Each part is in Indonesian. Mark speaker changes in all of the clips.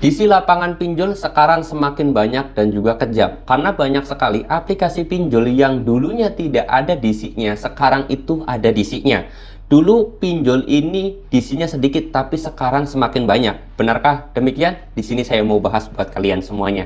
Speaker 1: DC lapangan pinjol sekarang semakin banyak dan juga kejam karena banyak sekali aplikasi pinjol yang dulunya tidak ada DC-nya, sekarang itu ada DC-nya. Dulu pinjol ini DC-nya sedikit tapi sekarang semakin banyak. Benarkah demikian? Di sini saya mau bahas buat kalian semuanya.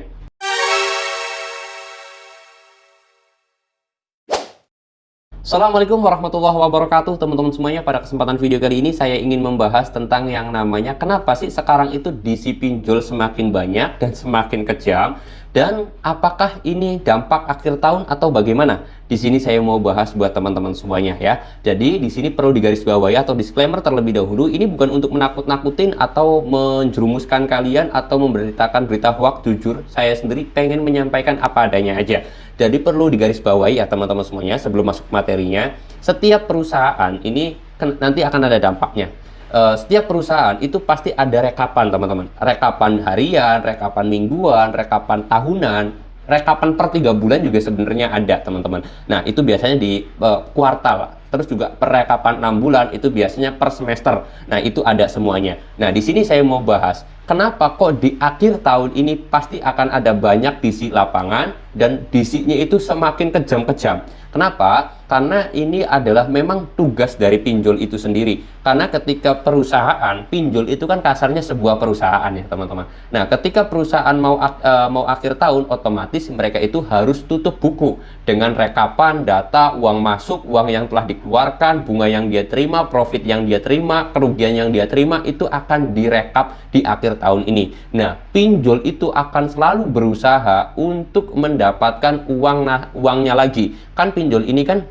Speaker 1: Assalamualaikum warahmatullahi wabarakatuh teman-teman semuanya. Pada kesempatan video kali ini saya ingin membahas tentang yang namanya kenapa sih sekarang itu DC pinjol semakin banyak dan semakin kejam, dan apakah ini dampak akhir tahun atau bagaimana. Di sini saya mau bahas buat teman-teman semuanya ya. Jadi di sini perlu digarisbawahi atau disclaimer terlebih dahulu, ini bukan untuk menakut-nakutin atau menjerumuskan kalian atau memberitakan berita hoax. Jujur saya sendiri pengen menyampaikan apa adanya aja. Jadi perlu digarisbawahi ya teman-teman semuanya sebelum masuk materinya. Setiap perusahaan ini nanti akan ada dampaknya. Setiap perusahaan itu pasti ada rekapan teman-teman. Rekapan harian, rekapan mingguan, rekapan tahunan, rekapan per 3 bulan juga sebenarnya ada teman-teman. Nah itu biasanya di kuartal. Terus juga perrekapan 6 bulan itu biasanya per semester. Nah itu ada semuanya. Nah di sini saya mau bahas kenapa kok di akhir tahun ini pasti akan ada banyak DC lapangan dan DC-nya itu semakin kejam-kejam. Kenapa? Karena ini adalah memang tugas dari pinjol itu sendiri. Karena ketika perusahaan, pinjol itu kan kasarnya sebuah perusahaan ya teman-teman. Nah ketika perusahaan mau akhir tahun, otomatis mereka itu harus tutup buku dengan rekapan data uang masuk, uang yang telah dikeluarkan, bunga yang dia terima, profit yang dia terima, kerugian yang dia terima, itu akan direkap di akhir tahun ini. Nah pinjol itu akan selalu berusaha untuk mendapatkan uangnya lagi. Kan pinjol ini kan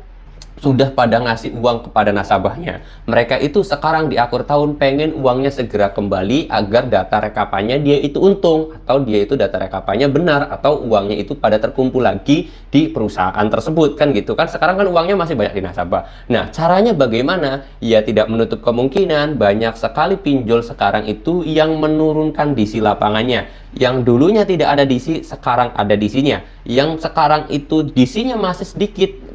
Speaker 1: sudah pada ngasih uang kepada nasabahnya. Mereka itu sekarang di akhir tahun pengen uangnya segera kembali agar data rekapannya dia itu untung, atau dia itu data rekapannya benar, atau uangnya itu pada terkumpul lagi di perusahaan tersebut kan gitu kan. Sekarang kan uangnya masih banyak di nasabah. Nah caranya bagaimana? Ya tidak menutup kemungkinan banyak sekali pinjol sekarang itu yang menurunkan DC lapangannya. Yang dulunya tidak ada DC sekarang ada DC-nya. Yang sekarang itu DC-nya masih sedikit,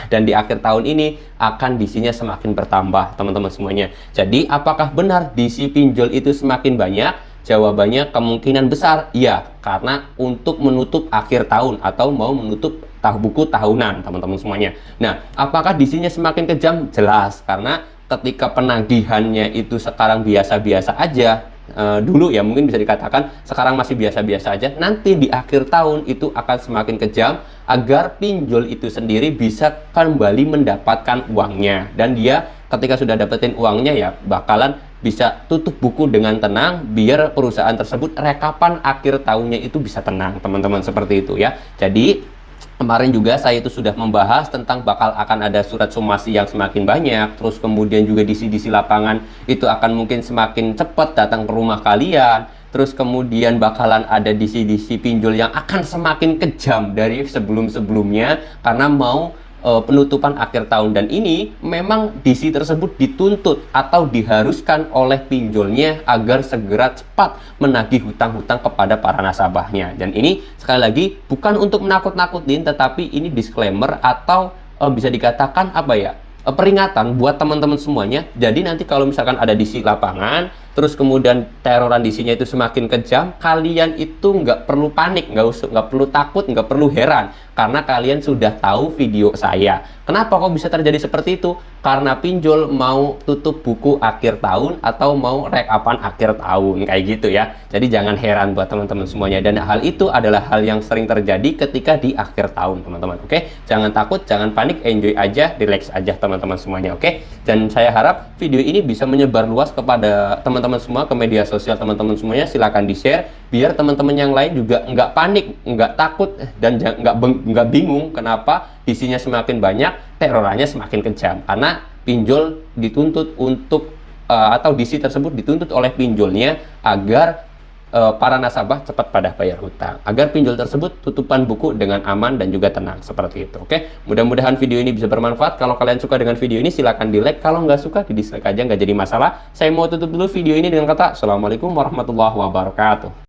Speaker 1: dan di akhir tahun ini akan DC-nya semakin bertambah teman-teman semuanya. Jadi apakah benar DC pinjol itu semakin banyak? Jawabannya kemungkinan besar iya, karena untuk menutup akhir tahun atau mau menutup buku tahunan teman-teman semuanya. Nah apakah DC-nya semakin kejam? Jelas, karena ketika penagihannya itu sekarang biasa-biasa aja, dulu ya mungkin bisa dikatakan sekarang masih biasa-biasa aja, nanti di akhir tahun itu akan semakin kejam agar pinjol itu sendiri bisa kembali mendapatkan uangnya, dan dia ketika sudah dapetin uangnya ya bakalan bisa tutup buku dengan tenang biar perusahaan tersebut rekapan akhir tahunnya itu bisa tenang teman-teman, seperti itu ya. Jadi kemarin juga saya itu sudah membahas tentang bakal akan ada surat somasi yang semakin banyak, terus kemudian juga DC lapangan itu akan mungkin semakin cepat datang ke rumah kalian, terus kemudian bakalan ada DC pinjol yang akan semakin kejam dari sebelum-sebelumnya karena mau penutupan akhir tahun, dan ini memang DC tersebut dituntut atau diharuskan oleh pinjolnya agar segera cepat menagih hutang-hutang kepada para nasabahnya. Dan ini sekali lagi bukan untuk menakut-nakutin, tetapi ini disclaimer atau bisa dikatakan apa ya, peringatan buat teman-teman semuanya. Jadi nanti kalau misalkan ada DC lapangan terus kemudian teroran DC-nya itu semakin kejam, kalian itu nggak perlu panik, nggak perlu takut, nggak perlu heran, karena kalian sudah tahu video saya. Kenapa kok bisa terjadi seperti itu? Karena pinjol mau tutup buku akhir tahun atau mau rekapan akhir tahun kayak gitu ya. Jadi jangan heran buat teman-teman semuanya, dan hal itu adalah hal yang sering terjadi ketika di akhir tahun teman-teman. Oke, jangan takut, jangan panik, enjoy aja, relax aja teman-teman semuanya. Oke, dan saya harap video ini bisa menyebar luas kepada teman-teman semua, ke media sosial teman-teman semuanya. Silahkan di share biar teman-teman yang lain juga nggak panik, nggak takut, dan nggak bingung kenapa DC-nya semakin banyak, terorannya semakin kejam. Karena pinjol dituntut untuk atau DC tersebut dituntut oleh pinjolnya agar para nasabah cepat pada bayar hutang, agar pinjol tersebut tutupan buku dengan aman dan juga tenang, seperti itu. Oke, mudah-mudahan video ini bisa bermanfaat. Kalau kalian suka dengan video ini silahkan di like, kalau nggak suka di dislike aja, nggak jadi masalah. Saya mau tutup dulu video ini dengan kata Assalamualaikum warahmatullahi wabarakatuh.